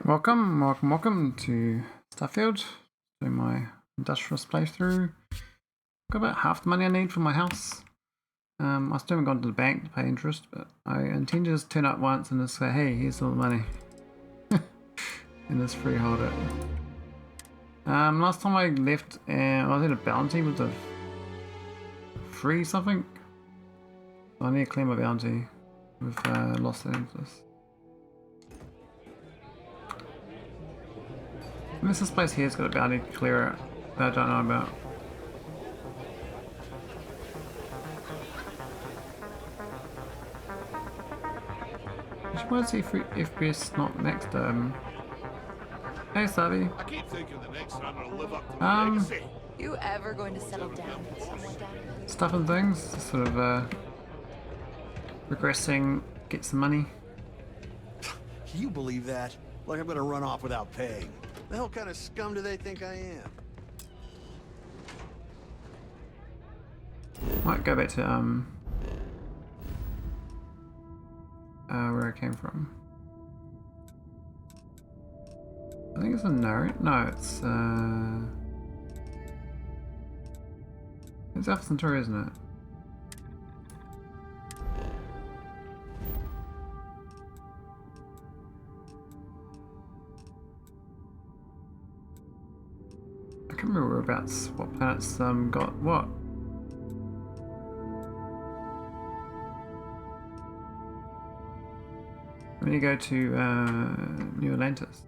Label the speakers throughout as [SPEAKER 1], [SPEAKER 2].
[SPEAKER 1] Welcome to Starfield. Doing my industrialist playthrough. Got about half the money I need for my house. I still haven't gone to the bank to pay interest, but I intend to just turn up once and just say, hey, here's all the money. And just freehold it. Last time I left, I was at a bounty with a free something. So I need to clear my bounty with Los Angeles. Unless this place here's got a bounty clearer that I don't know about. Why is FPS not next to Hey Savvy.
[SPEAKER 2] I keep thinking the next time I'm gonna live up to my legacy.
[SPEAKER 3] You ever going to settle down somewhere down here?
[SPEAKER 1] Stuff and things, just sort of regressing, get some money.
[SPEAKER 4] Can you believe that? Like I'm gonna run off without paying. The hell kind of scum do they think I am?
[SPEAKER 1] Might go back to where I came from. I think it's a no. No, it's Alpha Centauri, isn't it? I can't remember whereabouts, what planets got what. When you go to New Atlantis.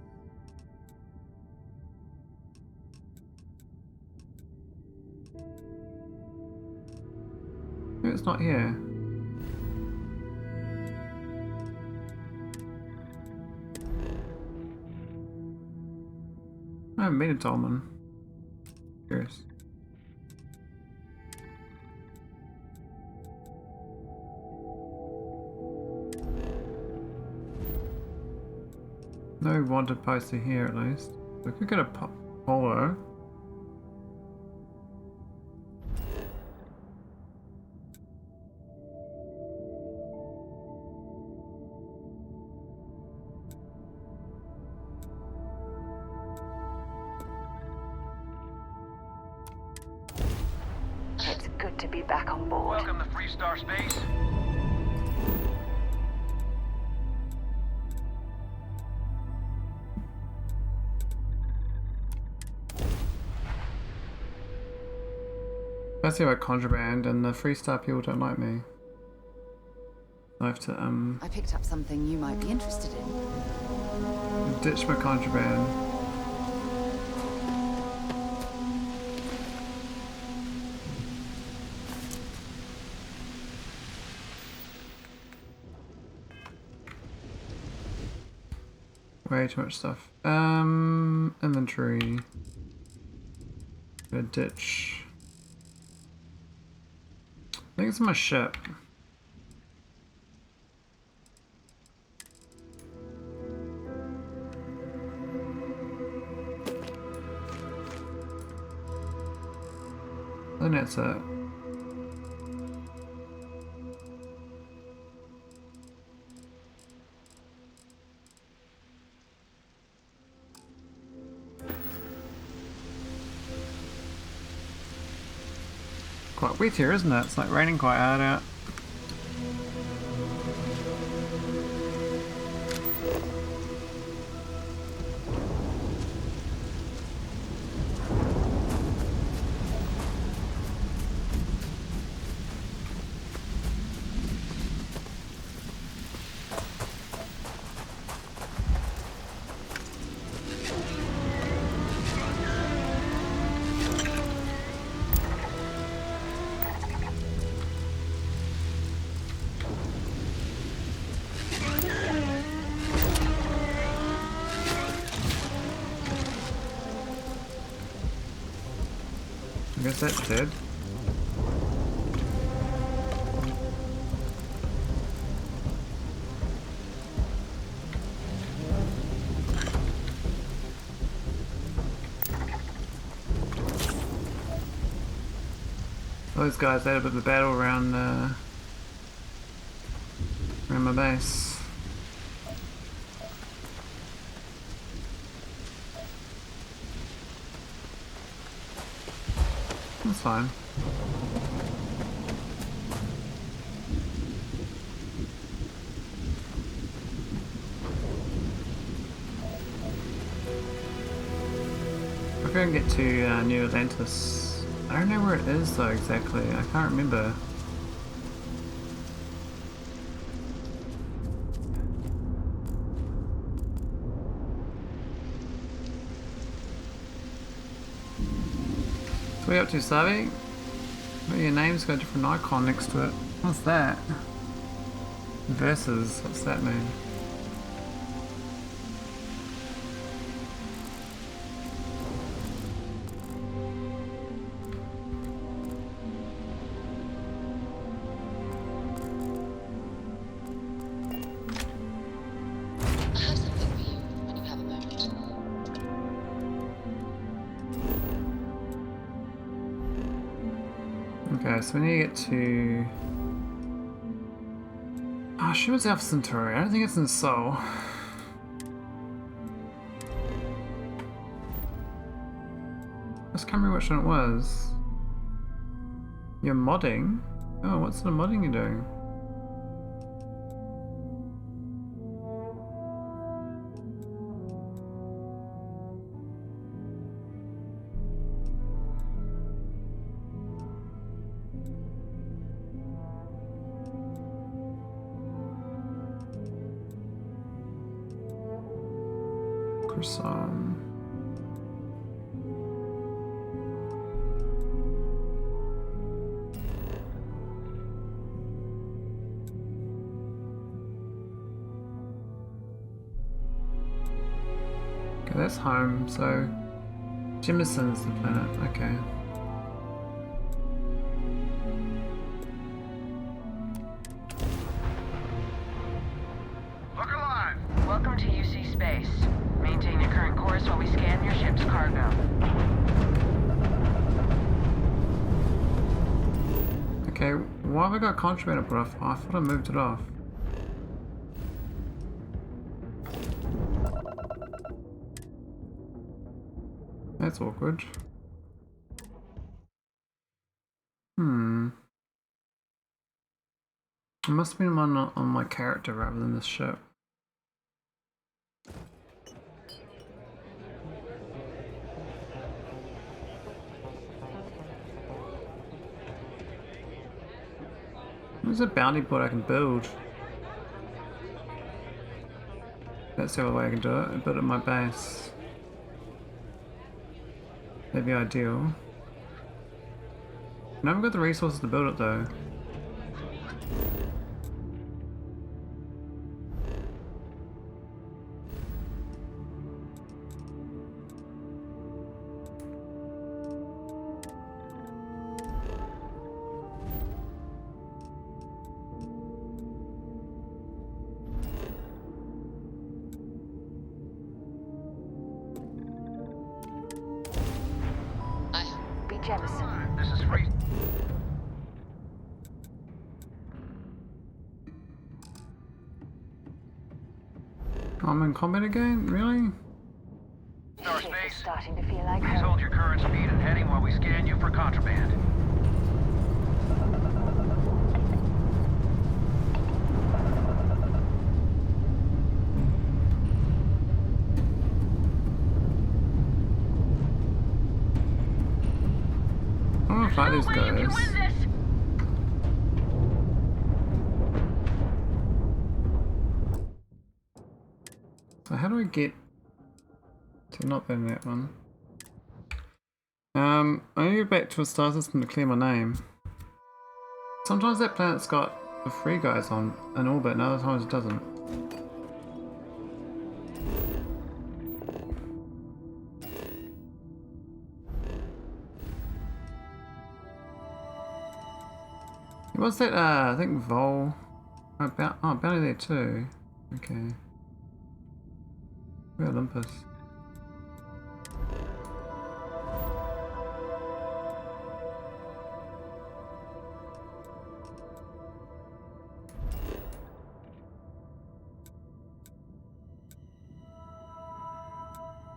[SPEAKER 1] No, it's not here. I haven't been to Tolman. Curious. No wanted poster here at least. We could get a polo.
[SPEAKER 3] It's good to be back on board.
[SPEAKER 5] Welcome to Free Star Space.
[SPEAKER 1] That's about contraband, and the Freestar people don't like me. I have to
[SPEAKER 3] I picked up something you might be interested in.
[SPEAKER 1] ditch my contraband. Way too much stuff. Inventory. Go ditch. I think it's my ship. I think that's it. Quite wet here, isn't it? It's like raining quite hard out. I guess that's dead. Those guys had a bit of a battle around my base. That's fine. We're going to get to New Atlantis. I don't know where it is though exactly. I can't remember. What are you up to, Savi? Well, your name's got a different icon next to it. What's that? Versus, what's that mean?
[SPEAKER 5] I have something for you when you have a moment.
[SPEAKER 1] Okay, so we need to get to... Oh, I assume it's Alpha Centauri. I don't think it's in Seoul. I just can't remember which one it was. You're modding? Oh, what sort of modding are you doing? Croissant. Okay, that's home, so Jemisin's the planet, okay.
[SPEAKER 6] Look alive! Welcome to UC Space. Maintain your current course while we scan your ship's cargo.
[SPEAKER 1] Okay, why have I got contraband put off? Oh, I thought I moved it off. That's awkward. It must have been on my character rather than this ship. There's a bounty board I can build. That's the other way I can do it. I build it in my base. That'd be ideal. I haven't got the resources to build it though.
[SPEAKER 5] Be Jemison.
[SPEAKER 6] This is free.
[SPEAKER 1] I'm in combat again? Really?
[SPEAKER 5] Ship is starting to feel like
[SPEAKER 6] Please
[SPEAKER 5] home.
[SPEAKER 6] hold your current speed and heading while we scan you for contraband.
[SPEAKER 1] I don't want to fight these guys. So how do I get to not in that one? I need to go back to a star system to clear my name. Sometimes that planet's got the free guys on in orbit and other times it doesn't. What's that? I think Vol. Oh, bounty there too. Okay. Where's Olympus?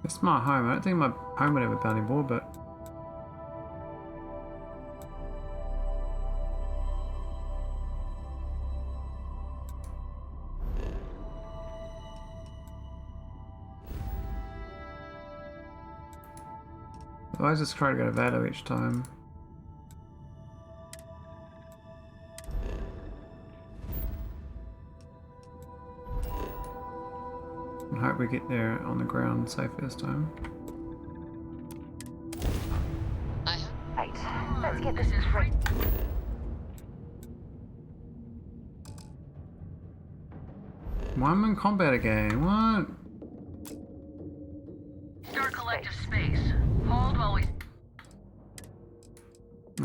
[SPEAKER 1] It's my home. I don't think my home would have a bounty board, but Why is just trying to go to Vado each time? I hope we get there on the ground safe this time.
[SPEAKER 5] Right, let's get this straight.
[SPEAKER 1] Why am I in combat again? What?
[SPEAKER 6] Start collective space. Hold while we...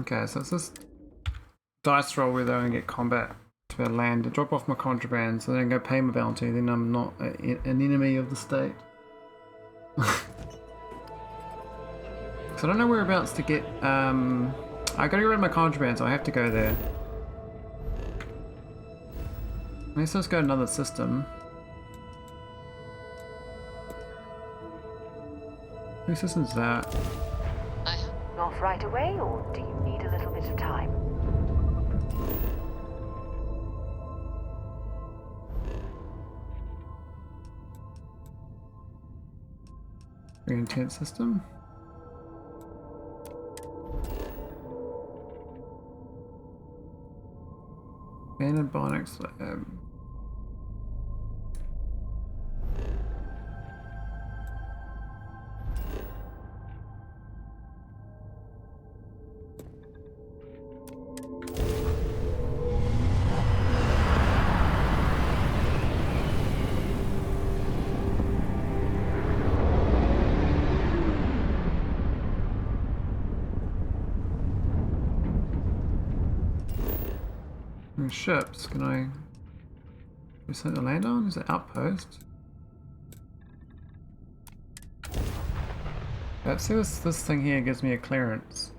[SPEAKER 1] Okay, so it's this dice roll where they only get combat to land, to drop off my contraband, so then go pay my bounty, then I'm not an enemy of the state. So I don't know whereabouts to get, I gotta get rid of my contraband, so I have to go there. Let's just go to another system. Whose system's that?
[SPEAKER 5] Off right away, or do you need a little bit of time?
[SPEAKER 1] Very intense system. Abandoned Bionics Lab. Ships, can I... Is that to land on? Is it outpost? Let's see this thing here gives me a clearance.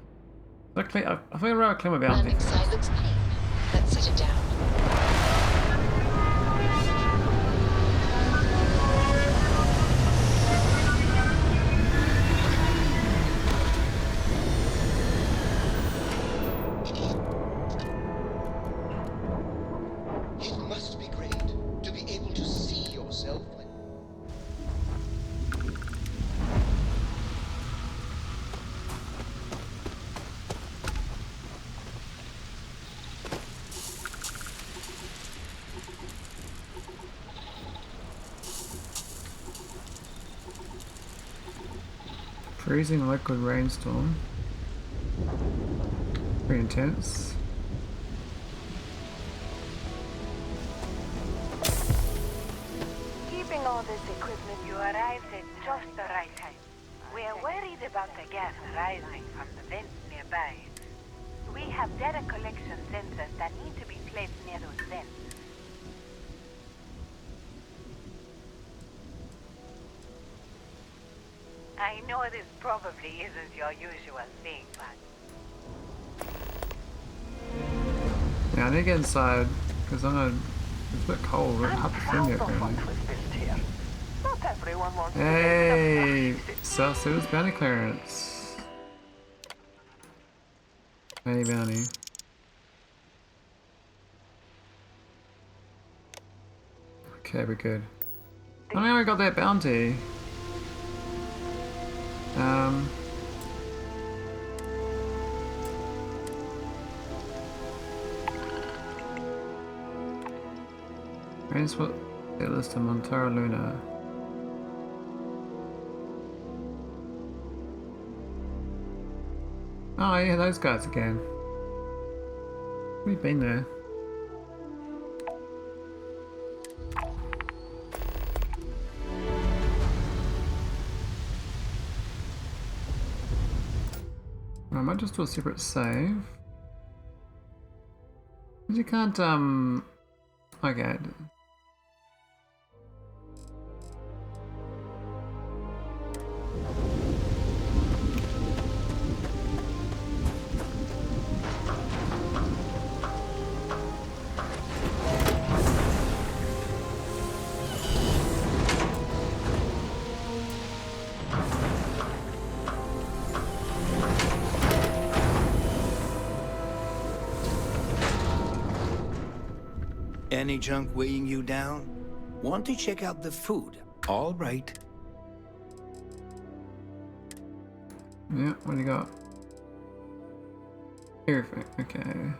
[SPEAKER 1] I feel I'd rather clear my bounty.
[SPEAKER 7] Landing site looks clean. Let's set it down.
[SPEAKER 1] Freezing liquid rainstorm. Pretty intense.
[SPEAKER 5] Keeping all this equipment, you arrived at just the right time. We are worried about the gas rising from the vents nearby. We have data collection sensors that need to be placed near those vents. I know this probably isn't your usual thing, but...
[SPEAKER 1] Yeah, I need to get inside, because it's a bit cold. It's hard to film here, apparently.
[SPEAKER 5] Not everyone wants
[SPEAKER 1] Hey! South Sudan's bounty clearance. Hey, bounty. Okay, we're good. I know I got that bounty. Here's what it lists in Montero Luna. Oh yeah, those guys again. We've been there. I might just do a separate save. You can't, okay.
[SPEAKER 8] Any junk weighing you down? Want to check out the food? All right.
[SPEAKER 1] Yeah, what do you got? Everything, okay.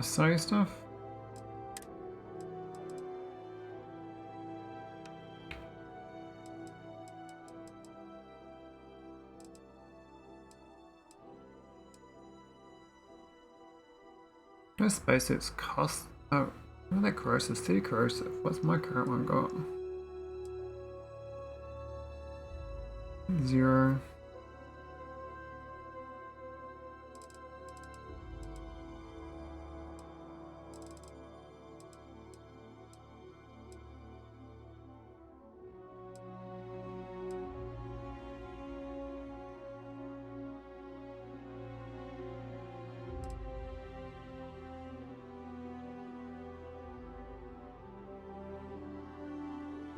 [SPEAKER 1] Sorry stuff? No spacesuits cost. Oh, what are they corrosive? 30 corrosive. What's my current one got? 0.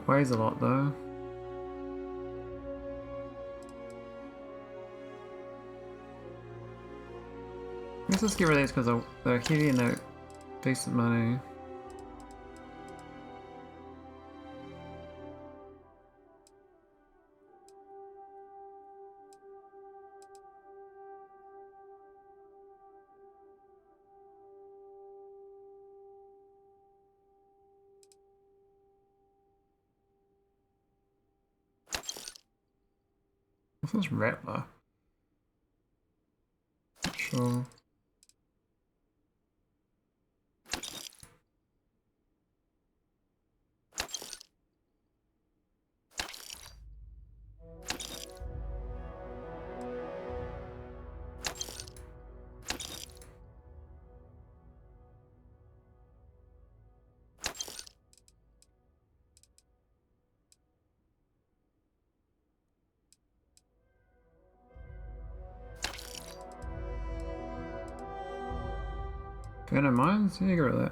[SPEAKER 1] Weighs a lot though. Let's just get rid of these because they're heavy and they're decent money. What's this Rattler? Not sure. Piano mines? Yeah, get rid of that.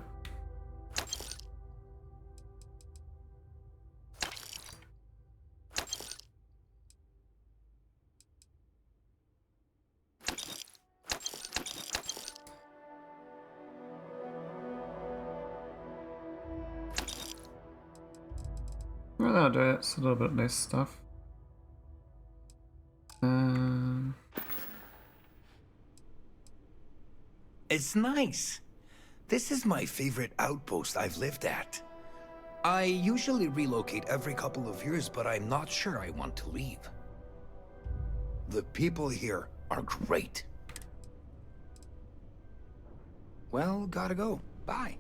[SPEAKER 1] Well, that'll do it. It's a little bit less stuff.
[SPEAKER 8] It's nice. This is my favorite outpost I've lived at. I usually relocate every couple of years, but I'm not sure I want to leave. The people here are great. Well, gotta go. Bye.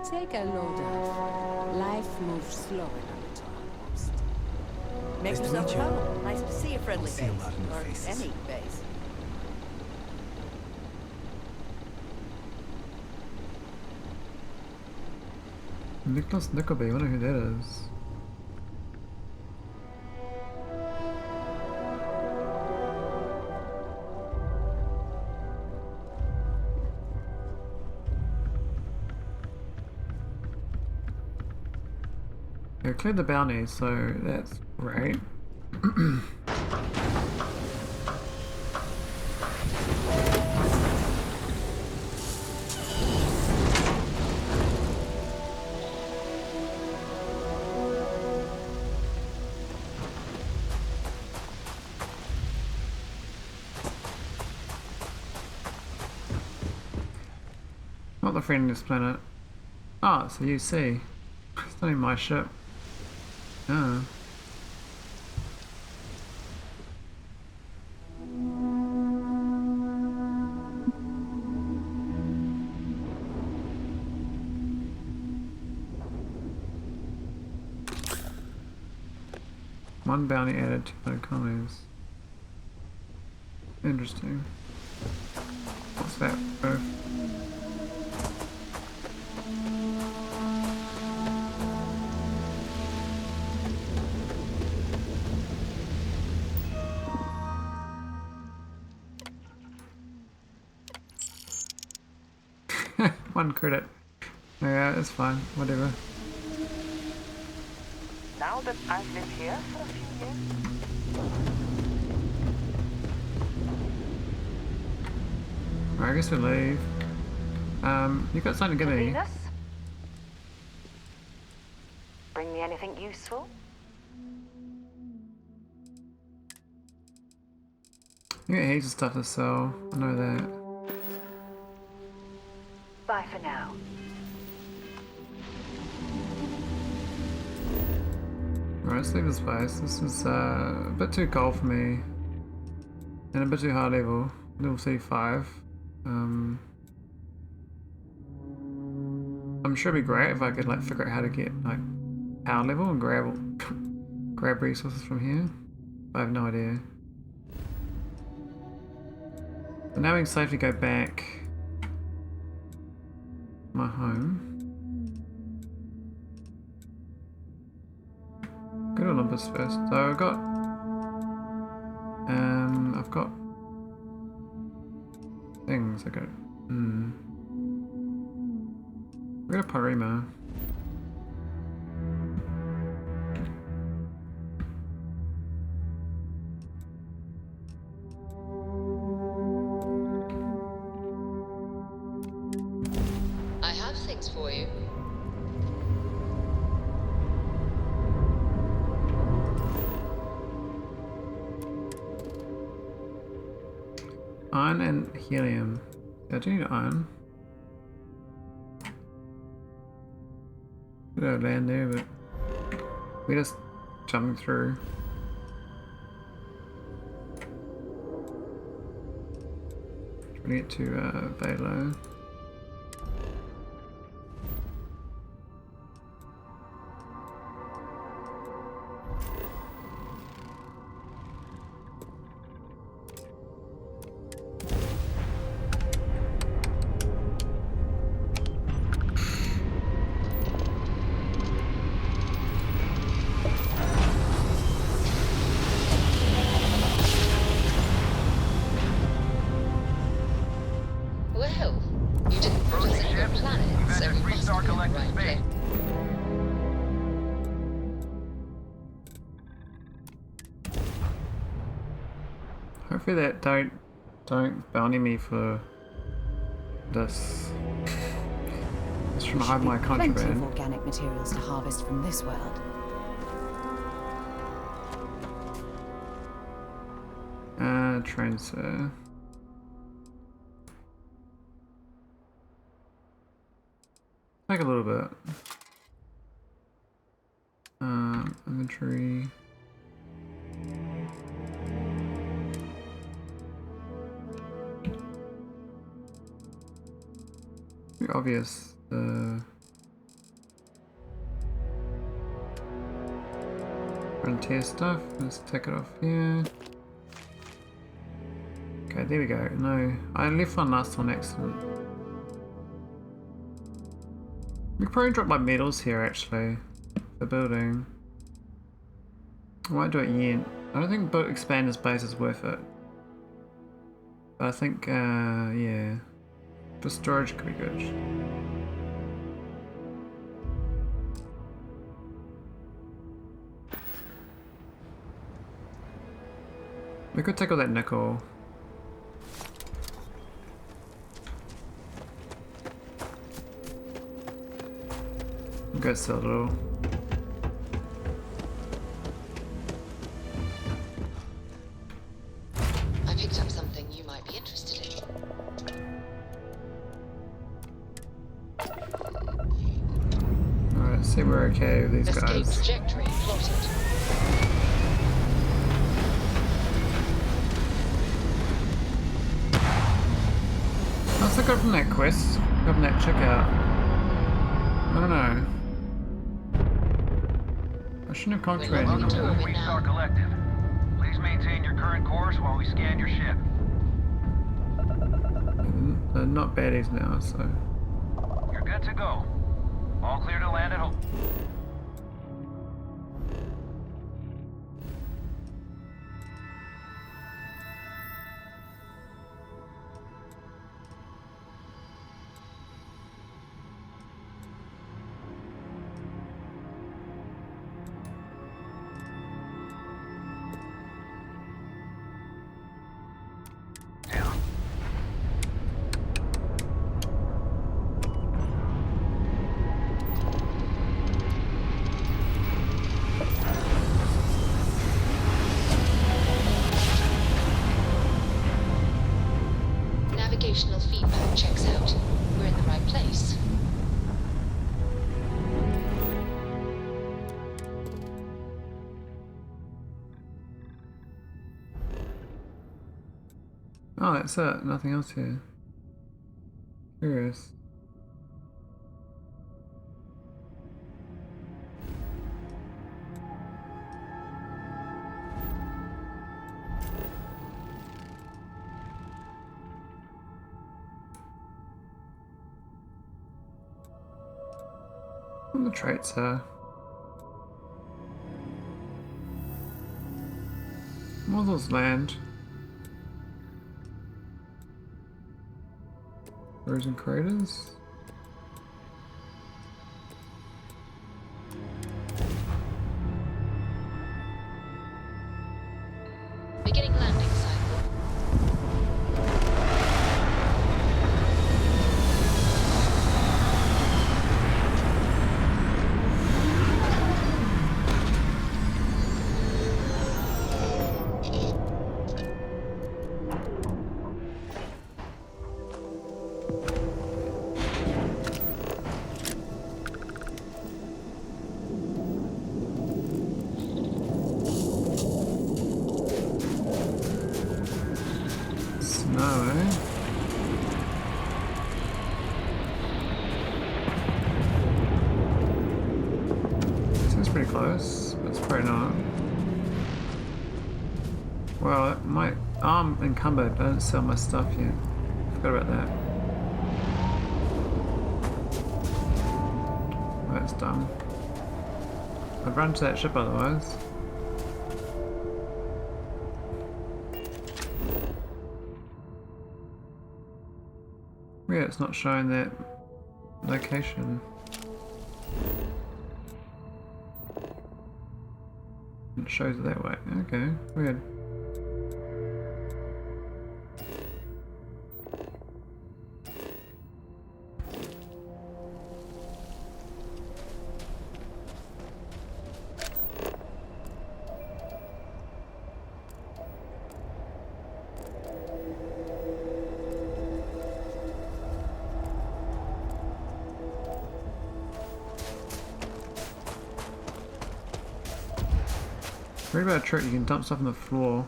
[SPEAKER 9] Take a load off. Life moves slow in a little outpost.
[SPEAKER 10] Make
[SPEAKER 8] Nice to
[SPEAKER 10] yourself
[SPEAKER 8] meet you.
[SPEAKER 10] at home. Nice to see a friendly
[SPEAKER 8] See a
[SPEAKER 10] face.
[SPEAKER 8] lot in your
[SPEAKER 10] Or
[SPEAKER 8] faces.
[SPEAKER 10] any face.
[SPEAKER 1] Nicholas Nickleby, I wonder who that is. Yeah, cleared the bounty, so that's great. Not the friendliest planet. Ah, so you see. It's not even my ship. Oh. One bounty added to my colonies. Interesting. What's that, bro? One credit. Yeah, it's fine. Whatever.
[SPEAKER 6] Now that I've lived here for a few years,
[SPEAKER 1] Alright, I guess we'll leave. You got something to give me?
[SPEAKER 6] Venus,
[SPEAKER 5] bring me anything useful?
[SPEAKER 1] You get heaps of stuff to sell. I know that.
[SPEAKER 5] Bye for now.
[SPEAKER 1] Right, let's leave this place. This is a bit too cold for me. And a bit too high level. Level 35. I'm sure it'd be great if I could like figure out how to get like power level and grab resources from here. I have no idea. So now we can safely go back to my home. Go to Olympus first. So I've got things I got. We got a Parima.
[SPEAKER 7] I have things for you.
[SPEAKER 1] Iron and helium. Yeah, I do need iron. Bit of land there, but we're just jumping through. Trying to get to Velo.
[SPEAKER 7] Well, you didn't put us in the planet, so we must be in the right place.
[SPEAKER 1] Hopefully that don't bounty me for this. Just trying to hide my
[SPEAKER 3] Plenty of
[SPEAKER 1] contraband.
[SPEAKER 3] organic materials to harvest from this world.
[SPEAKER 1] Transfer. Take a little bit. Inventory. Pretty obvious. The frontier stuff. Let's take it off here. Okay, there we go. No, I left one last on accident. We could probably drop my metals here actually, for building. I won't do it yet. I don't think expand this base is worth it. But I think, yeah, for storage could be good. We could take all that nickel. Go sell it all.
[SPEAKER 7] I picked up something you might be interested in.
[SPEAKER 1] Alright, see we're okay with these
[SPEAKER 7] Escape
[SPEAKER 1] guys.
[SPEAKER 7] trajectory plotted.
[SPEAKER 1] What's I got from that quest? Got from that checkout. I don't know. I shouldn't have contraband.
[SPEAKER 7] Welcome to orbit
[SPEAKER 11] Star
[SPEAKER 7] now.
[SPEAKER 11] Collective. Please maintain your current course while we scan your ship.
[SPEAKER 1] They're not baddies now, so.
[SPEAKER 11] You're good to go. All clear to land at home.
[SPEAKER 7] navigational feedback checks out. We're in the right place.
[SPEAKER 1] Oh, that's it. Nothing else here. Curious. What the traits are. Models land. Frozen craters.
[SPEAKER 7] Beginning landing cycle.
[SPEAKER 1] Snow, eh? Seems pretty close, but it's probably not. Well, my arm encumbered. I didn't sell my stuff yet. Forgot about that. Well, that's dumb. I'd run to that ship otherwise. Yeah, it's not showing that location. It shows it that way. Okay, weird. Read about a trick, you can dump stuff on the floor.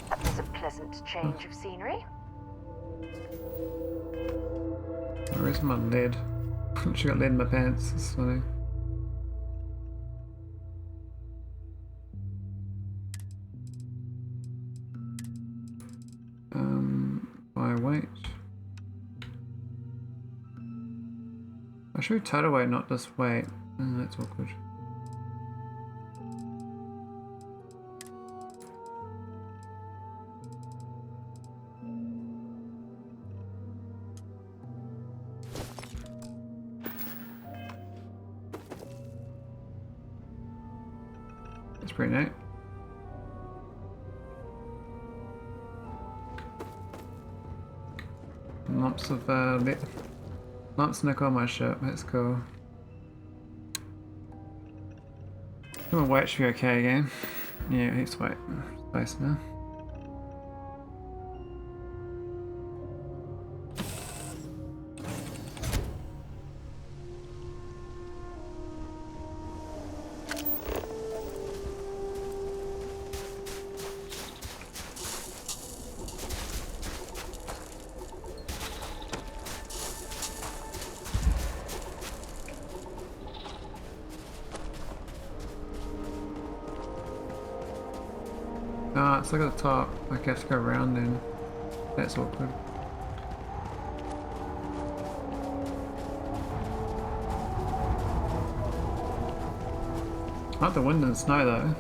[SPEAKER 5] That was a pleasant change of scenery.
[SPEAKER 1] Where's my lead? She got lead in my pants, that's funny. By weight. I should be total weight, not just weight. Oh, that's awkward. That's pretty neat. Lumps of lumps nickel on my ship, that's cool. Come on, weight should be okay again. Yeah, heaps weight. Space now. Ah, it's like at the top. Like I have to go around then. That's awkward. I like the wind and snow though.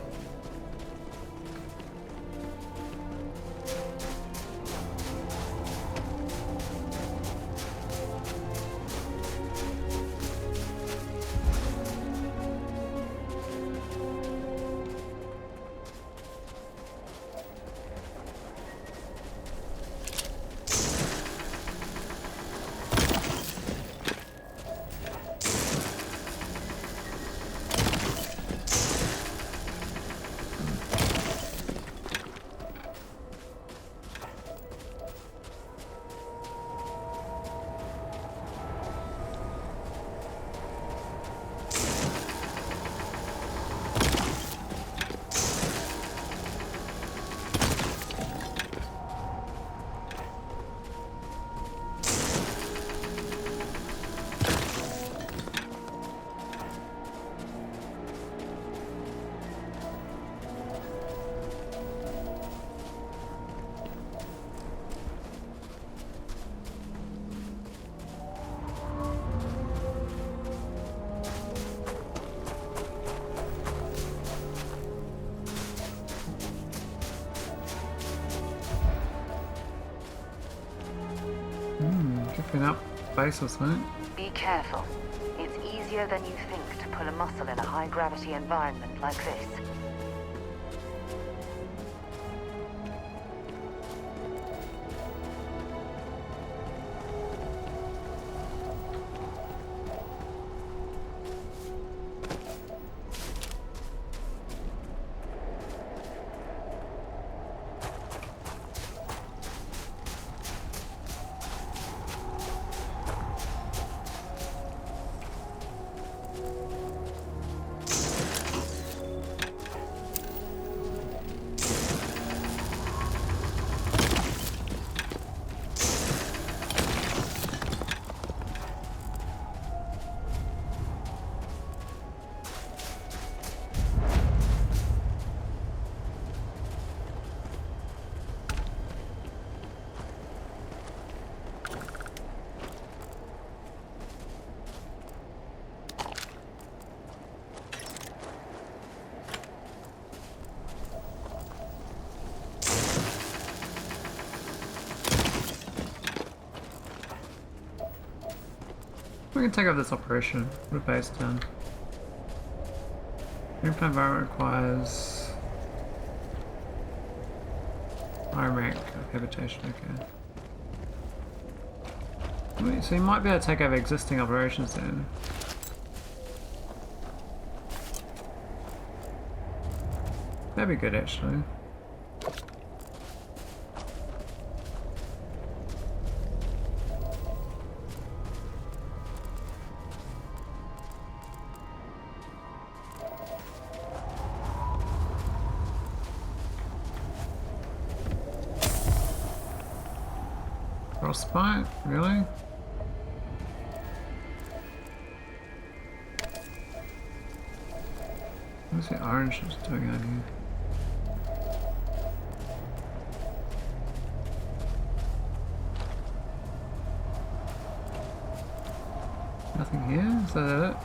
[SPEAKER 1] Been up base or something.
[SPEAKER 12] Be careful. It's easier than you think to pull a muscle in a high-gravity environment like this.
[SPEAKER 1] We can take over this operation. Put a base down. Greenplant environment requires high rank of habitation, okay. Wait, so you might be able to take over existing operations then. That'd be good actually. Frostbite? Really? What's the orange is doing out here? Nothing here? Is that it?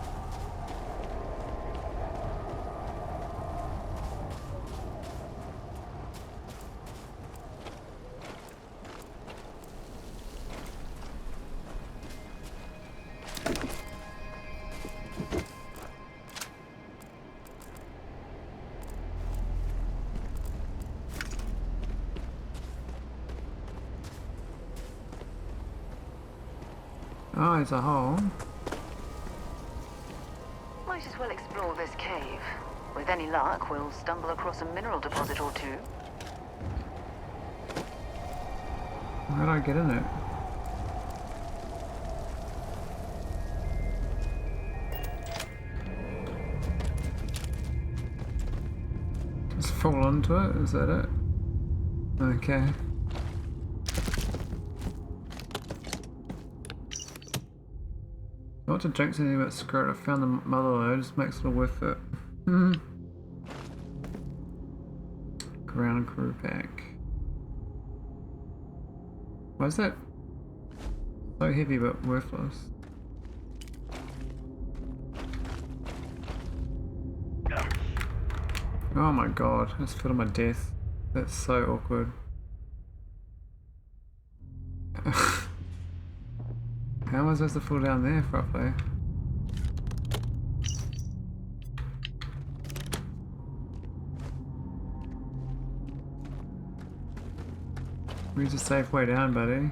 [SPEAKER 1] Oh, it's a hole.
[SPEAKER 12] Might as well explore this cave. With any luck, we'll stumble across a mineral deposit or two.
[SPEAKER 1] How do I get in it? Just fall onto it? Is that it? Okay. Not to jinx anything but screw it, I found the mother load, just makes it all worth it. Ground crew pack. Why is that so heavy but worthless? Oh my god, I just fell to my death. That's so awkward. How am I supposed to fall down there properly? Where's a safe way down, buddy?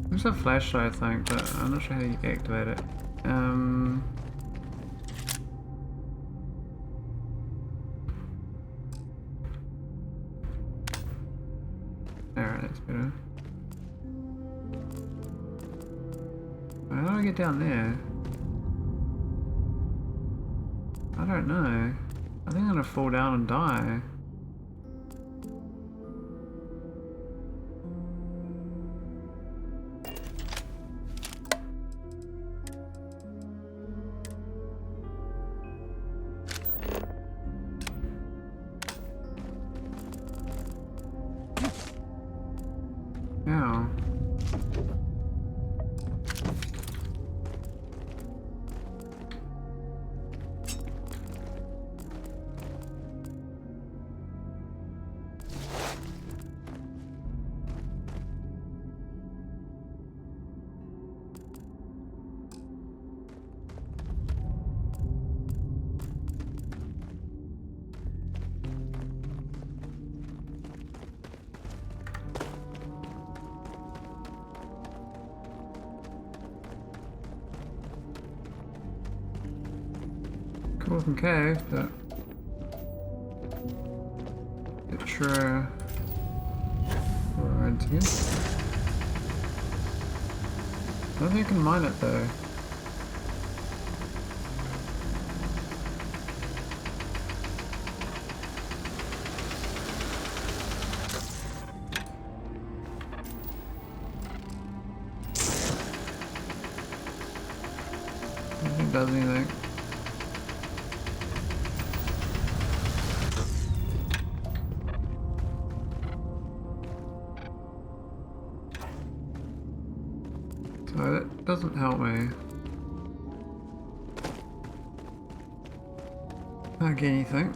[SPEAKER 1] There's a flashlight, I think, but I'm not sure how you activate it. Alright, that's better. How do I get down there? I don't know. I think I'm gonna fall down and die. Ow. Dwarven cave, but not sure where we're into again. I don't think I can mine it though. I don't think it does anything. So that doesn't help me. Not get anything.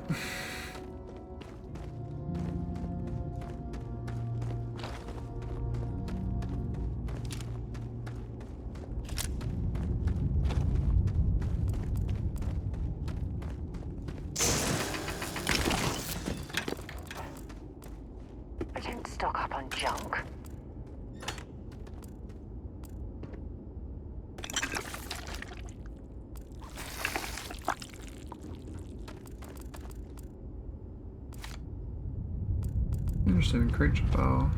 [SPEAKER 12] I didn't stock up on junk.
[SPEAKER 1] Interesting creature file.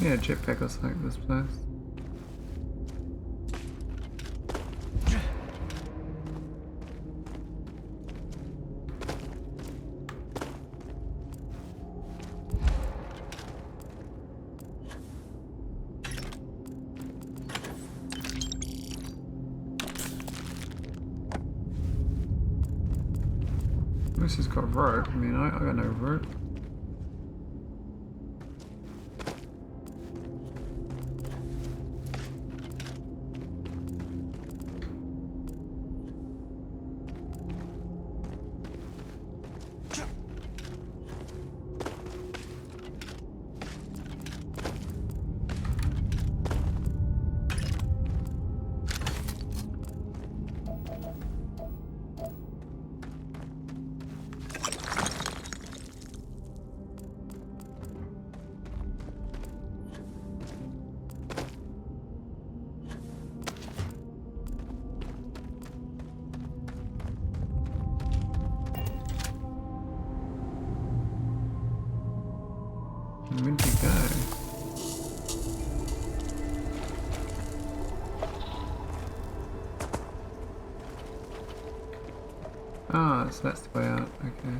[SPEAKER 1] Yeah, jetpack or something this place. This has got rope. I mean, I got no rope. Where'd he go? Ah, so that's the way out, okay.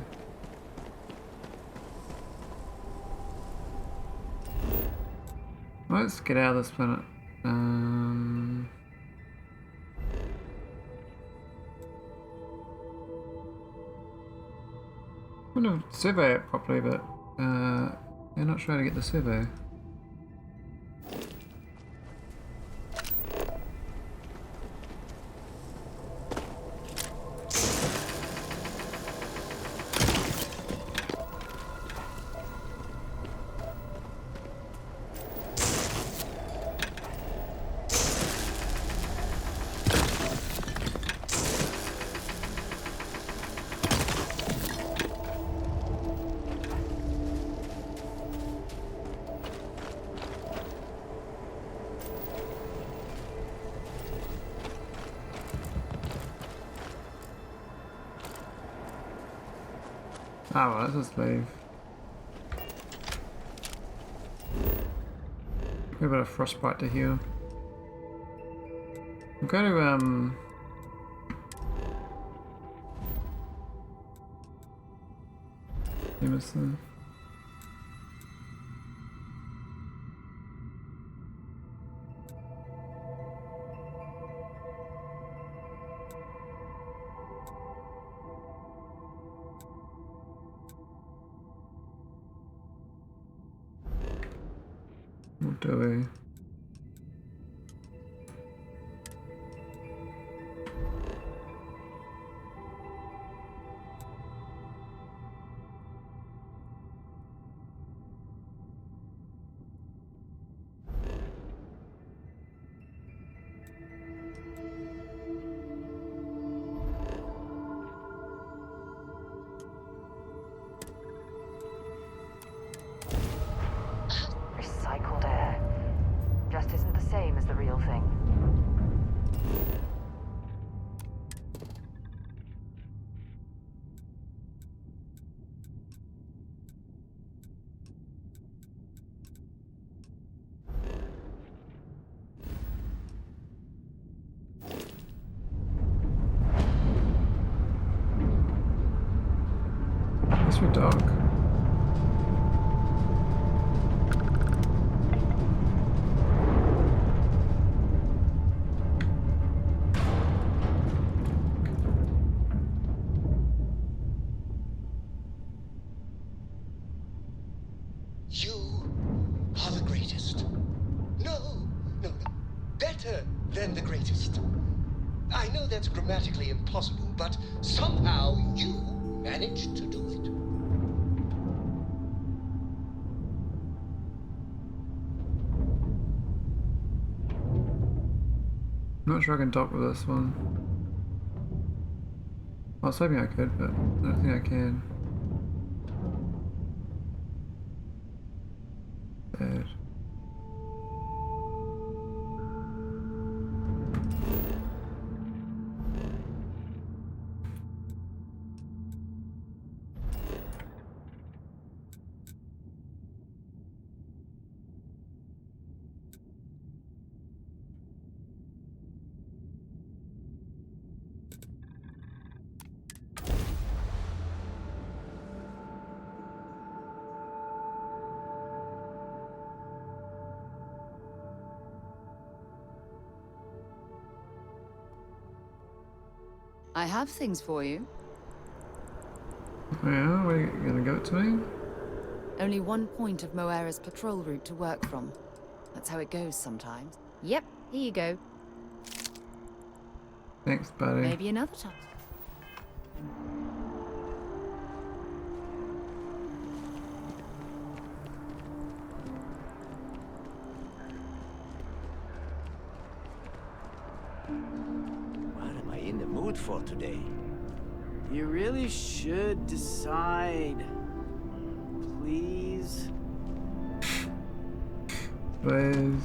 [SPEAKER 1] Let's get out of this planet. I want to survey it properly, but I'm not sure how to get the survey. Ah, well, let's just leave. We've got a frostbite to heal. I'm going to Emerson. What do we? Where's your dog?
[SPEAKER 13] You are the greatest. No. Better than the greatest. I know that's grammatically impossible, but somehow you managed to do it.
[SPEAKER 1] I'm not sure I can talk with this one. I was hoping I could, but I don't think I can. Bad.
[SPEAKER 3] I have things for you.
[SPEAKER 1] Yeah, where are you gonna give it to me?
[SPEAKER 3] Only one point of Moera's patrol route to work from. That's how it goes sometimes. Yep, here you go.
[SPEAKER 1] Thanks, buddy.
[SPEAKER 3] Maybe another time.
[SPEAKER 4] What am I in the mood for today?
[SPEAKER 14] You really should decide. Please.
[SPEAKER 1] Please.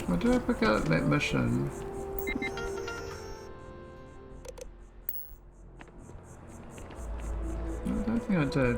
[SPEAKER 1] Why did I pick out that mission? I don't think I did.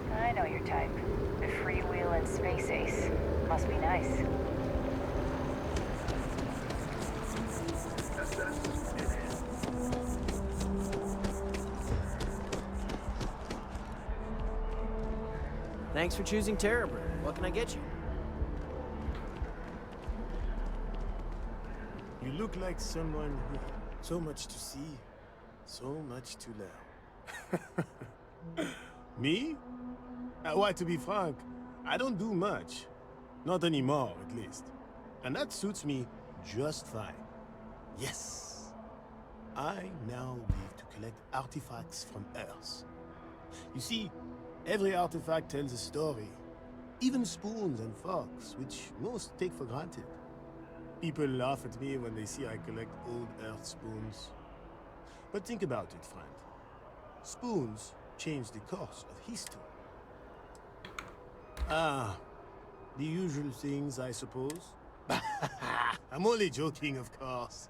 [SPEAKER 5] I know your type. The freewheeling space ace. Must be nice.
[SPEAKER 14] Thanks for choosing Terrorbird. What can I get you?
[SPEAKER 15] You look like someone with so much to see, so much to learn. Me? Why, to be frank, I don't do much. Not anymore, at least. And that suits me just fine. Yes. I now live to collect artifacts from Earth. You see, every artifact tells a story. Even spoons and forks, which most take for granted. People laugh at me when they see I collect old Earth spoons. But think about it, friend. Spoons change the course of history. Ah, the usual things, I suppose. I'm only joking, of course.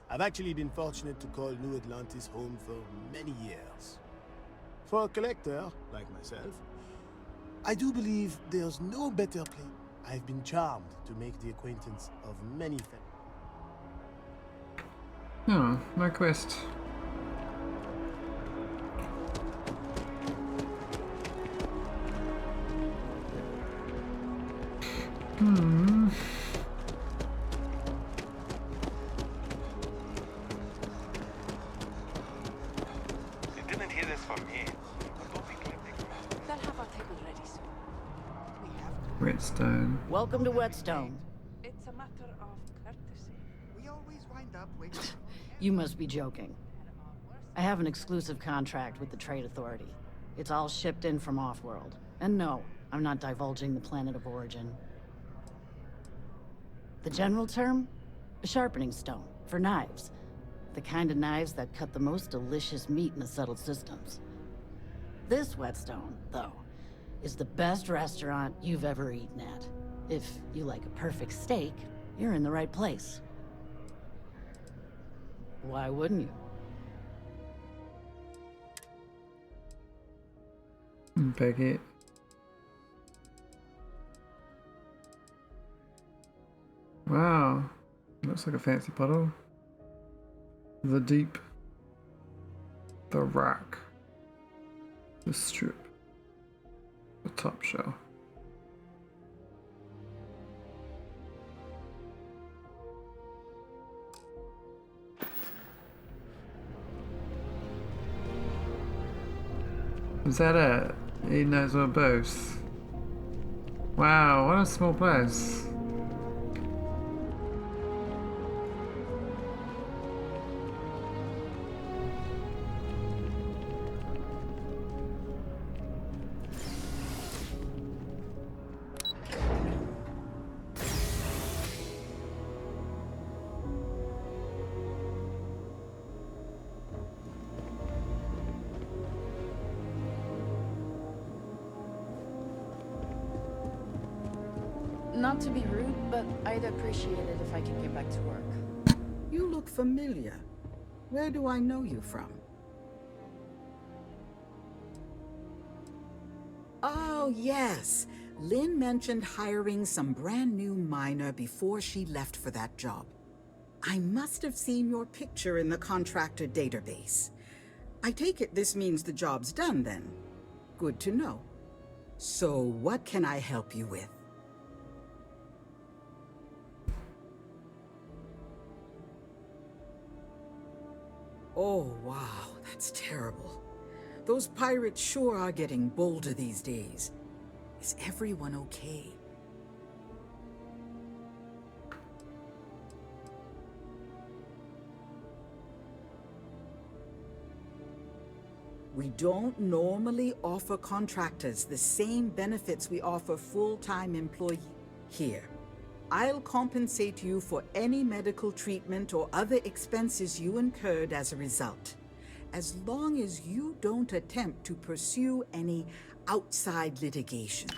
[SPEAKER 15] I've actually been fortunate to call New Atlantis home for many years. For a collector, like myself, I do believe there's no better place. I've been charmed to make the acquaintance of many
[SPEAKER 1] Oh, my quest.
[SPEAKER 16] You didn't hear this from me. Don't be clipping.
[SPEAKER 10] They'll have our table ready soon.
[SPEAKER 1] Redstone.
[SPEAKER 10] Welcome to Whetstone.
[SPEAKER 5] It's
[SPEAKER 17] You must be joking. I have an exclusive contract with the Trade Authority. It's all shipped in from off-world. And no, I'm not divulging the planet of origin. The general term? A sharpening stone, for knives. The kind of knives that cut the most delicious meat in the settled systems. This whetstone, though, is the best restaurant you've ever eaten at. If you like a perfect steak, you're in the right place. Why wouldn't you?
[SPEAKER 1] Baguette. Wow, looks like a fancy bottle. The deep, the rack, the strip, the top shelf. Is that it? He knows we're both. Wow, what a small place.
[SPEAKER 18] Not to be rude, but I'd appreciate it if I could get back to work.
[SPEAKER 9] You look familiar. Where do I know you from? Oh, yes. Lynn mentioned hiring some brand new miner before she left for that job. I must have seen your picture in the contractor database. I take it this means the job's done then. Good to know. So what can I help you with? Oh, wow, that's terrible. Those pirates sure are getting bolder these days. Is everyone okay? We don't normally offer contractors the same benefits we offer full-time employees. Here, I'll compensate you for any medical treatment or other expenses you incurred as a result, as long as you don't attempt to pursue any outside litigation.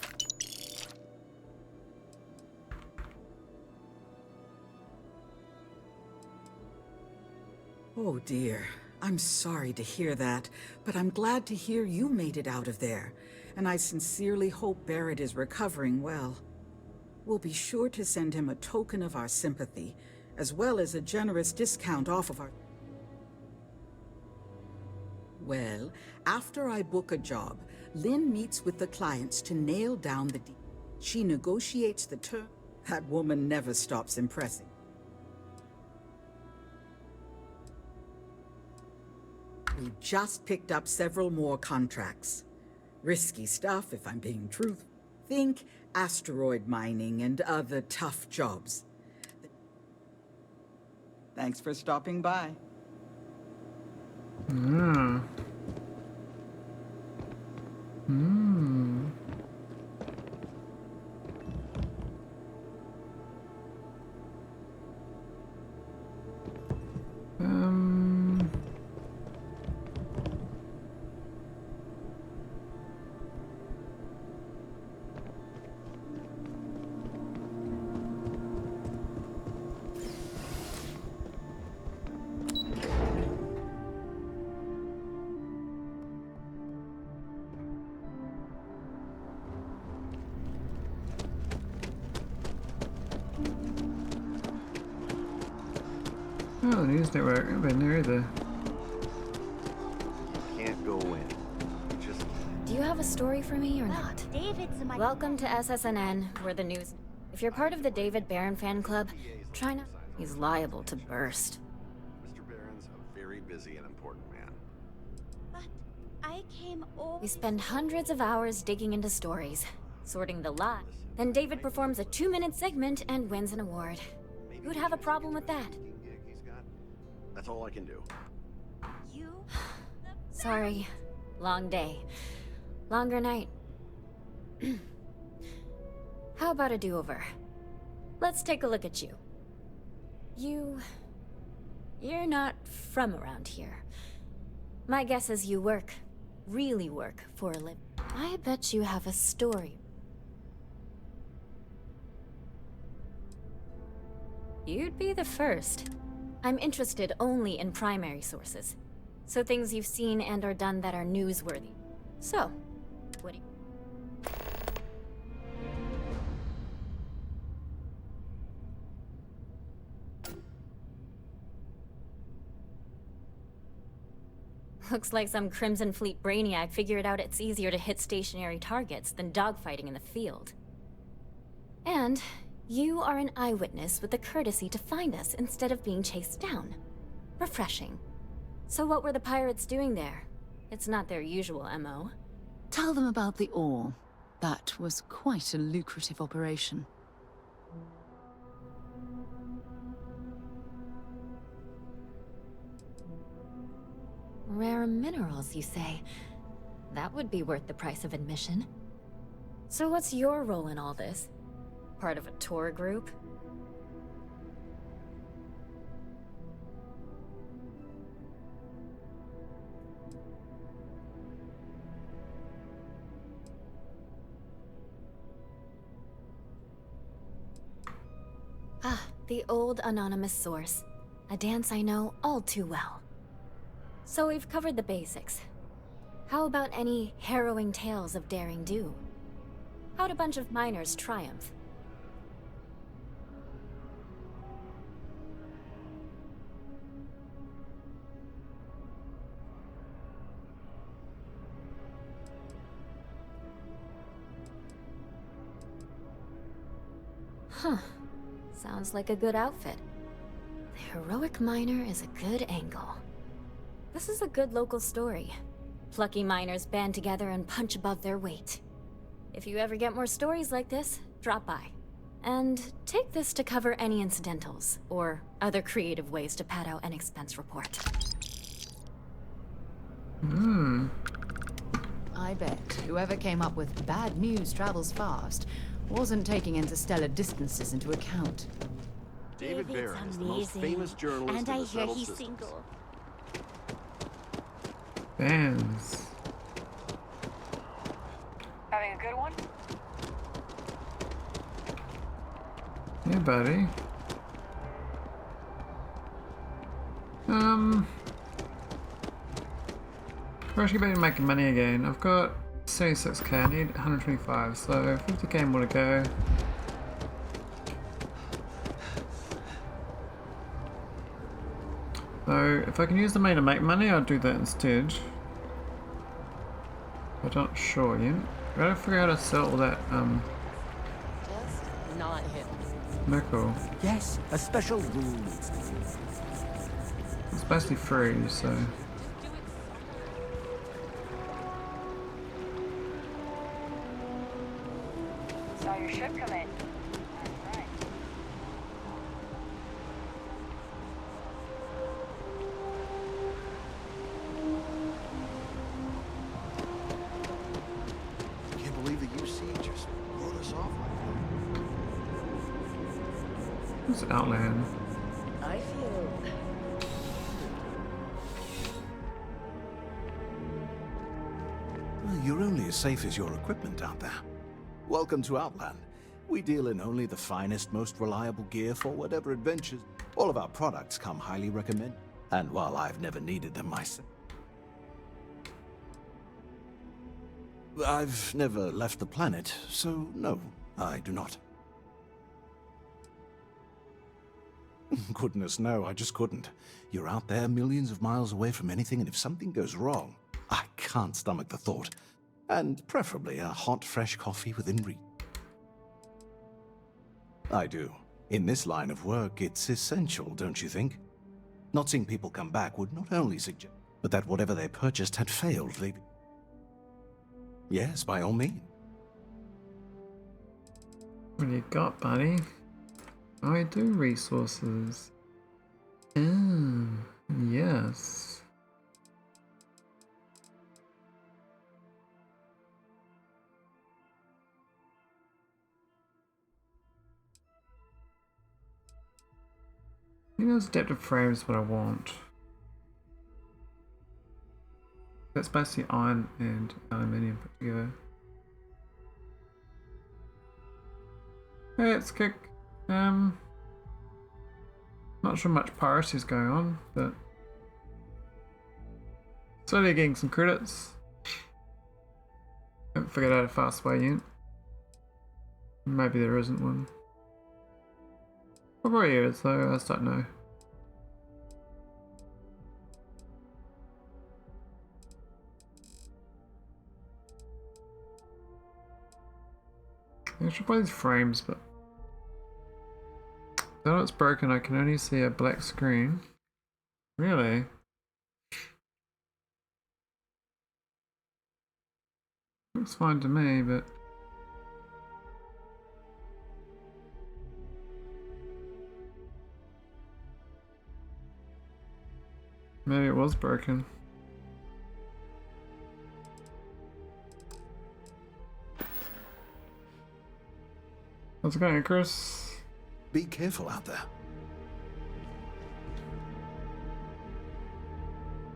[SPEAKER 9] Oh dear, I'm sorry to hear that, but I'm glad to hear you made it out of there, and I sincerely hope Barrett is recovering well. We'll be sure to send him a token of our sympathy, as well as a generous discount off of our... Well, after I book a job, Lynn meets with the clients to nail down the deal. She negotiates the term. That woman never stops impressing. We just picked up several more contracts. Risky stuff, if I'm being truthful. Think asteroid mining and other tough jobs. Thanks for stopping by.
[SPEAKER 1] Hmm. Oh, the news network. I've been there either.
[SPEAKER 4] Can't go in. Just...
[SPEAKER 19] Do you have a story for me or not? Welcome to SSNN, where the news... If you're part of the David Barron fan club, try not... He's liable to burst.
[SPEAKER 4] Mr. Barron's a very busy and important man.
[SPEAKER 19] But I came over... We spend hundreds of hours digging into stories, sorting the lot. Then David performs a 2-minute segment and wins an award. Who'd have a problem with that?
[SPEAKER 4] That's all I can do.
[SPEAKER 19] Sorry. Long day. Longer night. How about a do-over? Let's take a look at you. You're not from around here. My guess is you really work for a living. I bet you have a story. You'd be the first. I'm interested only in primary sources. So things you've seen and or done that are newsworthy. So, what do you... Looks like some Crimson Fleet brainiac figured out it's easier to hit stationary targets than dogfighting in the field. And you are an eyewitness with the courtesy to find us instead of being chased down. Refreshing. So what were the pirates doing there? It's not their usual MO.
[SPEAKER 20] Tell them about the ore. That was quite a lucrative operation.
[SPEAKER 19] Rare minerals, you say? That would be worth the price of admission. So what's your role in all this? Part of a tour group? Ah, the old anonymous source. A dance I know all too well. So we've covered the basics. How about any harrowing tales of daring do? How'd a bunch of miners triumph? Huh. Sounds like a good outfit. The heroic miner is a good angle. This is a good local story. Plucky miners band together and punch above their weight. If you ever get more stories like this, drop by. And take this to cover any incidentals, or other creative ways to pad out an expense report.
[SPEAKER 21] I bet whoever came up with bad news travels fast wasn't taking interstellar distances into account.
[SPEAKER 4] David Barron is the most famous journalist
[SPEAKER 22] and
[SPEAKER 4] in
[SPEAKER 22] I
[SPEAKER 4] the
[SPEAKER 22] hear
[SPEAKER 4] settled
[SPEAKER 22] he's
[SPEAKER 4] systems.
[SPEAKER 22] single.
[SPEAKER 1] Bands.
[SPEAKER 6] Having a good one?
[SPEAKER 1] Yeah, buddy. We're actually better making money again. I've got 76k, I need 125, so 50k more to go. So if I can use the money to make money, I'll do that instead. I'm not sure yet. I gotta figure out how to sell all that
[SPEAKER 10] Just not him.
[SPEAKER 1] nickel.
[SPEAKER 23] Yes, a special rule.
[SPEAKER 1] It's basically free, so.
[SPEAKER 6] Saw your ship come in. Alright.
[SPEAKER 4] Can't believe the UC just wrote us off like
[SPEAKER 1] What's Outland?
[SPEAKER 22] I feel...
[SPEAKER 24] Well, you're only as safe as your equipment out there. Welcome to Outland. We deal in only the finest, most reliable gear for whatever adventures. All of our products come highly recommended. And while I've never needed them myself, I've never left the planet, so no, I do not. Goodness, no, I just couldn't. You're out there millions of miles away from anything, and if something goes wrong, I can't stomach the thought. And preferably a hot, fresh coffee within reach. I do. In this line of work, it's essential, don't you think? Not seeing people come back would not only suggest, but that whatever they purchased had failed, leaving... Yes, by all means.
[SPEAKER 1] What do you got, buddy? I do resources. Oh, Yes. I think those adaptive frames is what I want. That's basically iron and aluminium put together. Hey, let's kick. Not sure much piracy is going on, but slowly getting some credits. Haven't figured out a fast way yet. Maybe there isn't one. Probably is though, I just don't know. I should buy these frames, but now it's broken, I can only see a black screen. Really? Looks fine to me, but maybe it was broken. How's it going, Chris?
[SPEAKER 24] Be careful out there.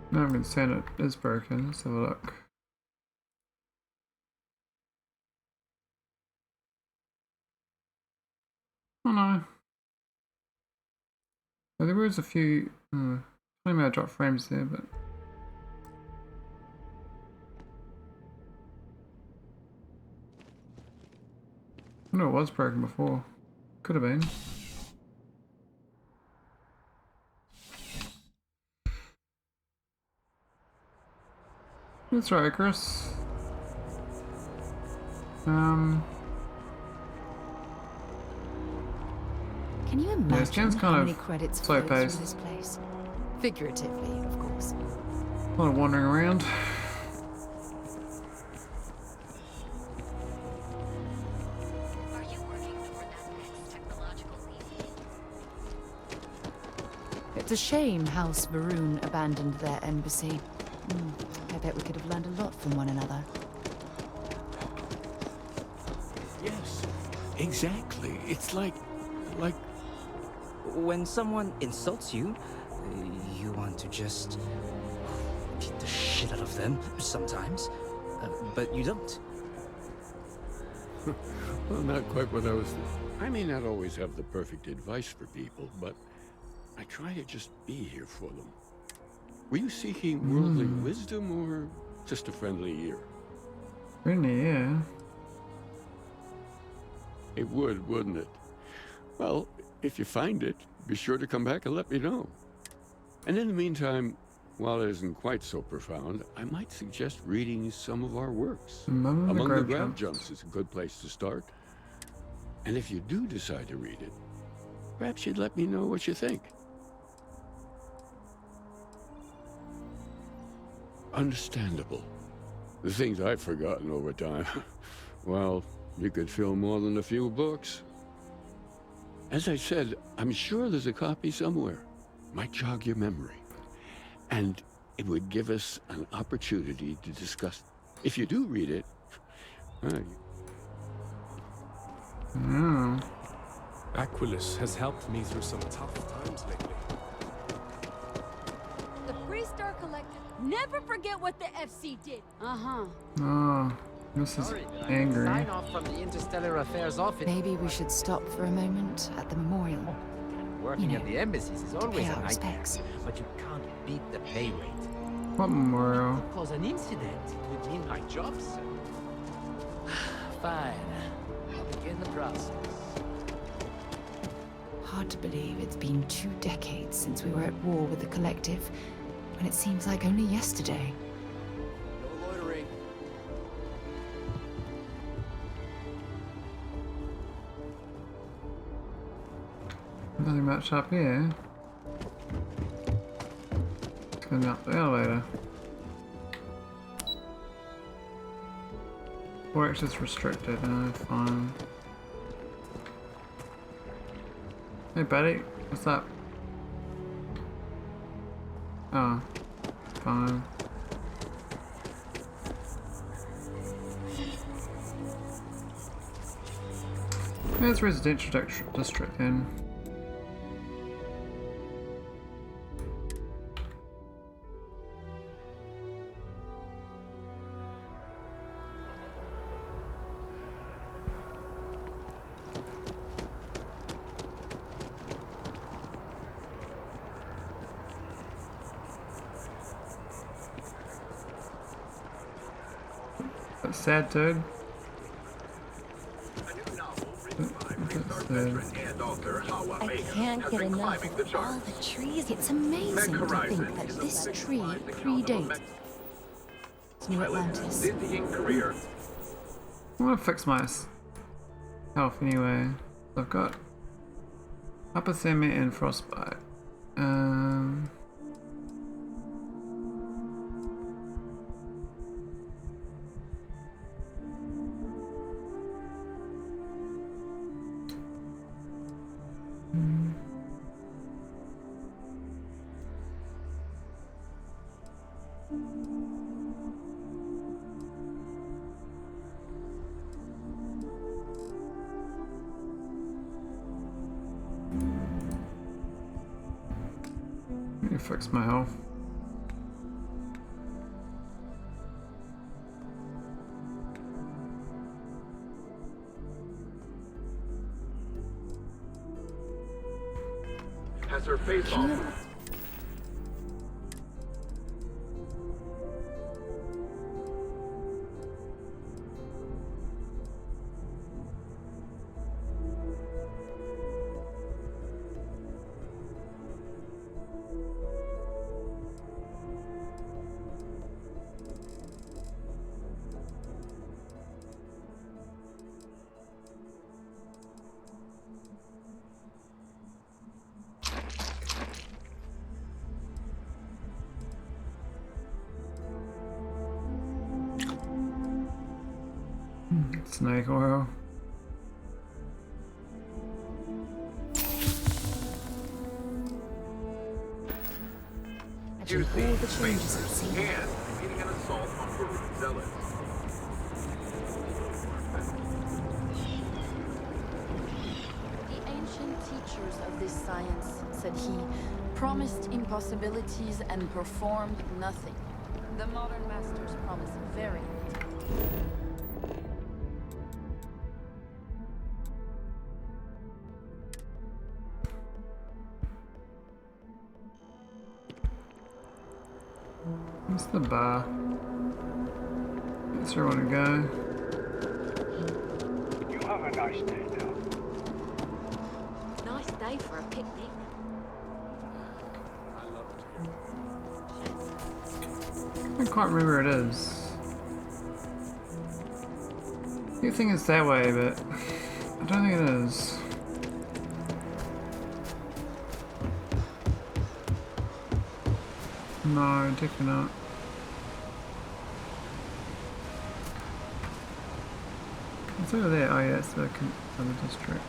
[SPEAKER 1] No, I'm saying it is broken. Let's have a look. Oh no. So there was a few. I may have dropped frames there, but. I know it was broken before. Could have been. That's right, Chris.
[SPEAKER 21] Can you imagine how many credits flow through this place? Figuratively, of course.
[SPEAKER 1] A lot of wandering around.
[SPEAKER 21] It's a shame House Varun abandoned their embassy. I bet we could have learned a lot from one another.
[SPEAKER 2] Yes, exactly. It's like...
[SPEAKER 8] When someone insults you, you want to just beat the shit out of them sometimes, but you don't.
[SPEAKER 2] Well, not quite what I was... I may not always have the perfect advice for people, but I try to just be here for them. Were you seeking worldly wisdom or just a friendly ear?
[SPEAKER 1] Friendly ear?
[SPEAKER 2] It would, wouldn't it? Well, if you find it, be sure to come back and let me know. And in the meantime, while it isn't quite so profound, I might suggest reading some of our works. Among the Grab Jumps is a good place to start. And if you do decide to read it, perhaps you'd let me know what you think. Understandable. The things I've forgotten over time. Well, you could fill more than a few books. As I said, I'm sure there's a copy somewhere. Might jog your memory. And it would give us an opportunity to discuss. If you do read it,
[SPEAKER 11] Aquilus has helped me through some tough times lately.
[SPEAKER 22] The Freestar Collective never forget what the FC did.
[SPEAKER 1] Oh, this is angry.
[SPEAKER 25] Sign off from the Interstellar Affairs office.
[SPEAKER 21] Maybe we should stop for a moment at the memorial.
[SPEAKER 25] Working at the embassies is always
[SPEAKER 21] pay
[SPEAKER 25] a
[SPEAKER 21] our
[SPEAKER 25] nightmare,
[SPEAKER 21] respects.
[SPEAKER 25] but you can't beat the pay rate.
[SPEAKER 1] What memorial?
[SPEAKER 25] Cause an incident would mean my job, sir. Fine. I'll begin the process.
[SPEAKER 21] Hard to believe it's been 2 decades since we were at war with the Collective, when it seems like only yesterday.
[SPEAKER 4] No loitering.
[SPEAKER 1] Nothing much up here. It's going up the elevator. Or access restricted. Fine. Hey buddy, what's up? Oh, fine. Yeah, it's residential district then. That's sad, dude.
[SPEAKER 22] I can't get enough of all the trees. It's amazing to think that this tree predates New Atlantis.
[SPEAKER 1] I want to fix my health anyway. I've got hypothermia and frostbite. Let me fix my health.
[SPEAKER 3] Has her face off.
[SPEAKER 1] Snake oil.
[SPEAKER 3] You see, space and leading an assault on Farouk zealots.
[SPEAKER 18] The ancient teachers of this science, said he, promised impossibilities and performed nothing. The modern masters promise very little.
[SPEAKER 1] What's the bar? That's where I want to go.
[SPEAKER 3] You have a nice day now.
[SPEAKER 22] Nice day for a picnic.
[SPEAKER 1] I can't quite remember where it is. You think it's that way, but I don't think it is. No, definitely not. It's over there. Oh yeah, it's the other district.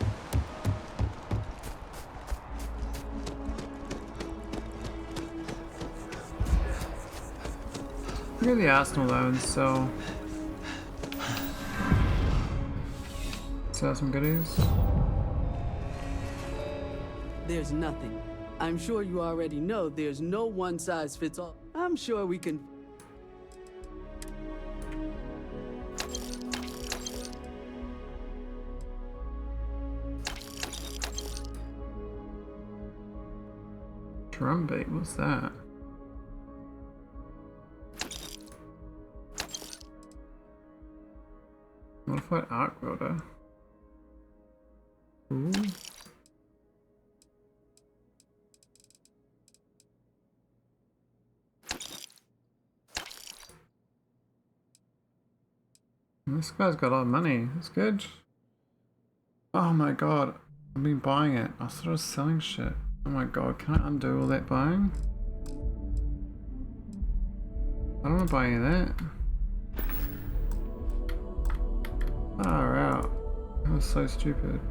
[SPEAKER 1] Look at the Arsenal though, and sell some goodies.
[SPEAKER 7] There's nothing. I'm sure you already know there's no one-size-fits-all. I'm sure we can...
[SPEAKER 1] Drum beat, what's that? Modified arc welder. Ooh. This guy's got a lot of money. That's good. Oh my god. I've been buying it. I thought I was selling shit. Oh my god. Can I undo all that buying? I don't want to buy any of that. Far out. That was so stupid.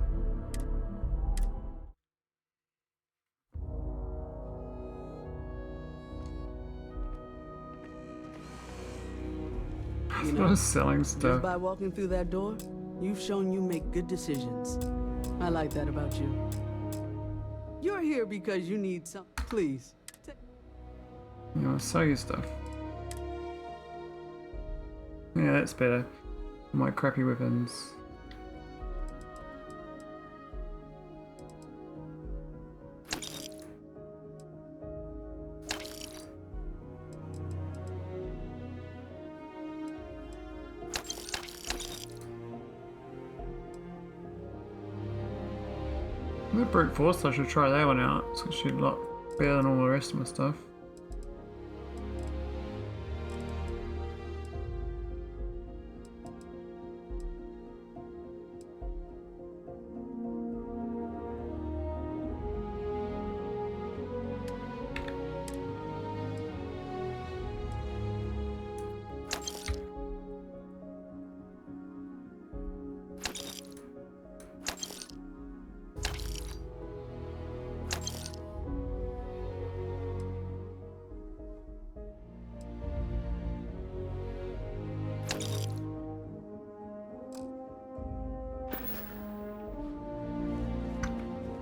[SPEAKER 1] lot of selling
[SPEAKER 7] Just
[SPEAKER 1] stuff.
[SPEAKER 7] by walking through that door, you've shown you make good decisions. I like that about you. You're here because you need some. Please.
[SPEAKER 1] You want to sell your stuff. Yeah, that's better. My crappy weapons. The brute force, I should try that one out. It's actually a lot better than all the rest of my stuff.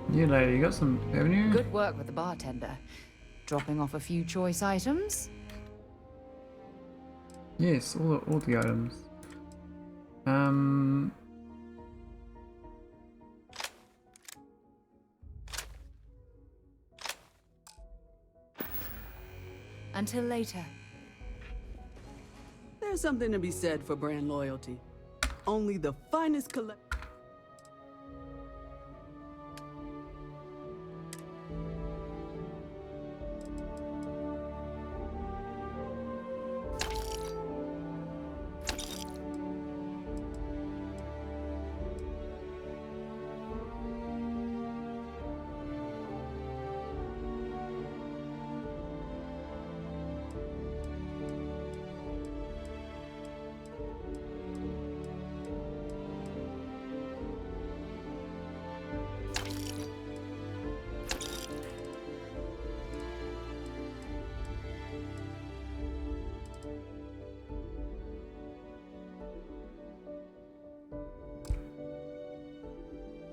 [SPEAKER 1] You lady, you got some revenue?
[SPEAKER 21] Good work with the bartender. Dropping off a few choice items.
[SPEAKER 1] Yes, all the items.
[SPEAKER 21] Until later.
[SPEAKER 7] There's something to be said for brand loyalty. Only the finest collect.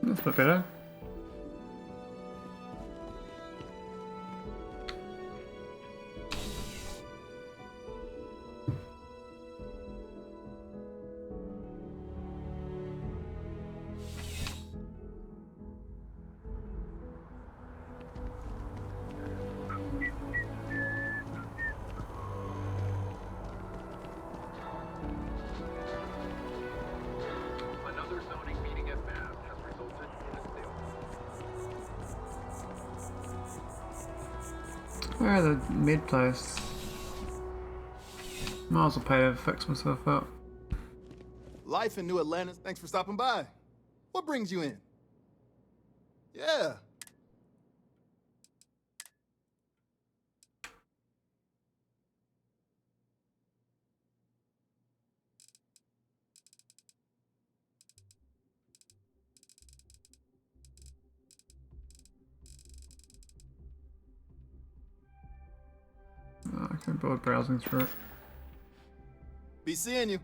[SPEAKER 1] That's a bit better.
[SPEAKER 3] Another zoning meeting at MAV has resulted in a sale.
[SPEAKER 1] Where are the mid place? Might as well pay to fix myself up.
[SPEAKER 12] Life in New Atlanta. Thanks for stopping by. What brings you in? Yeah.
[SPEAKER 1] Oh, I can't bother browsing through it.
[SPEAKER 12] Be seeing you.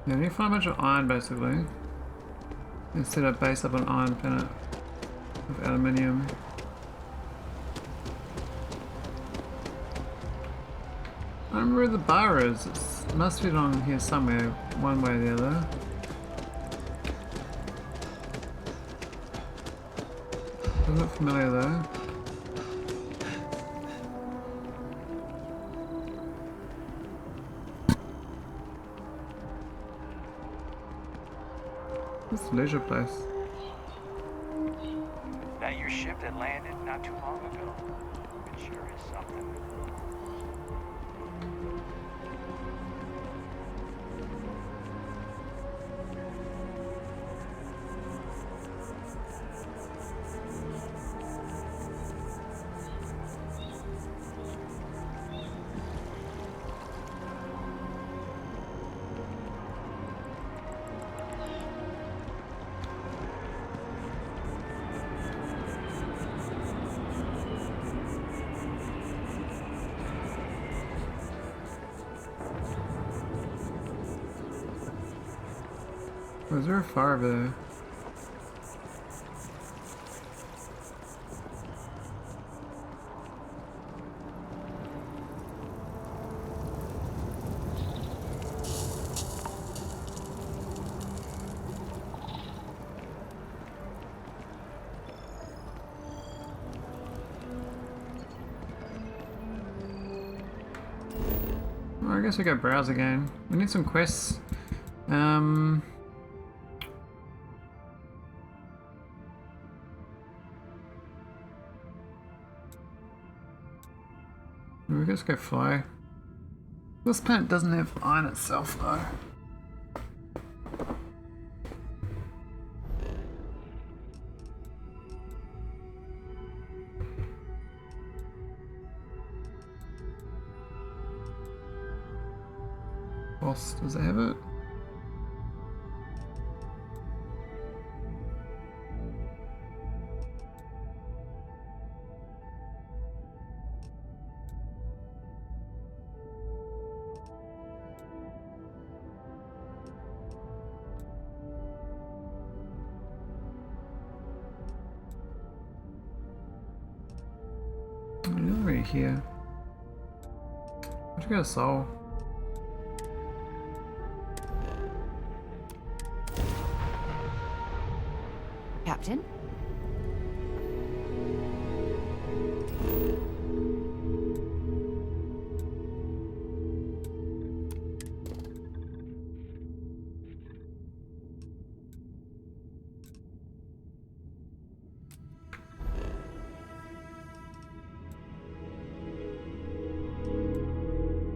[SPEAKER 1] Yeah, I need to find a bunch of iron basically. Instead of base up an iron planet with aluminium. I don't remember where the bar is. It must be along here somewhere, one way or the other. Doesn't look familiar though. What's the leisure place?
[SPEAKER 13] That your ship that landed not too long ago. It sure is something.
[SPEAKER 1] Was there a fire over there? Well, I guess we go browse again. We need some quests. We just go fly. This planet doesn't have iron itself though. Boss, does it have it? Not really here. Where'd you go, Soul?
[SPEAKER 21] Captain?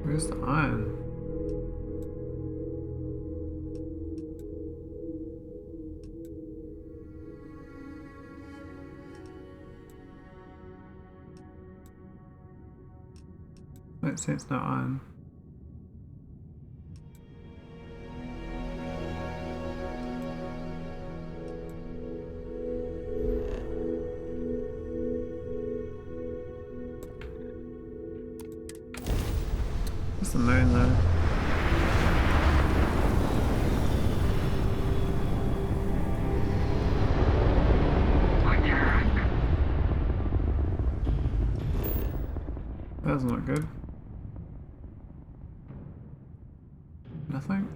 [SPEAKER 1] Where's the iron? Let's say it's not iron. What's the moon though? That's not good. Nothing?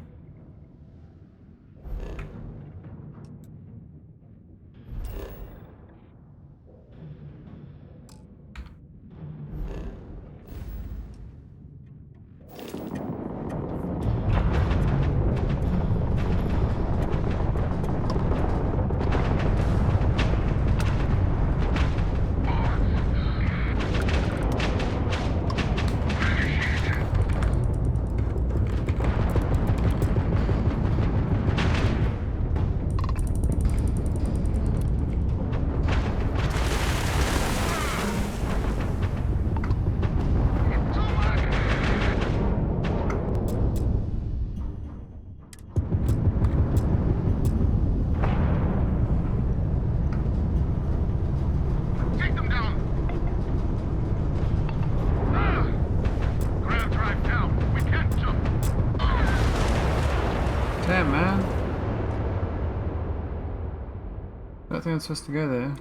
[SPEAKER 1] Damn, man. I don't think I'm supposed to go there.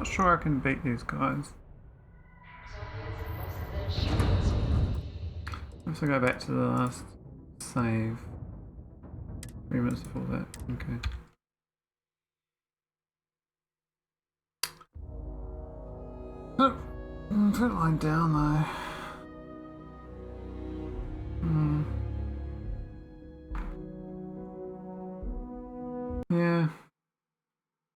[SPEAKER 1] not sure I can beat these guys. Let's go back to the last save. 3 minutes before that. Okay. Oh, don't lie down though.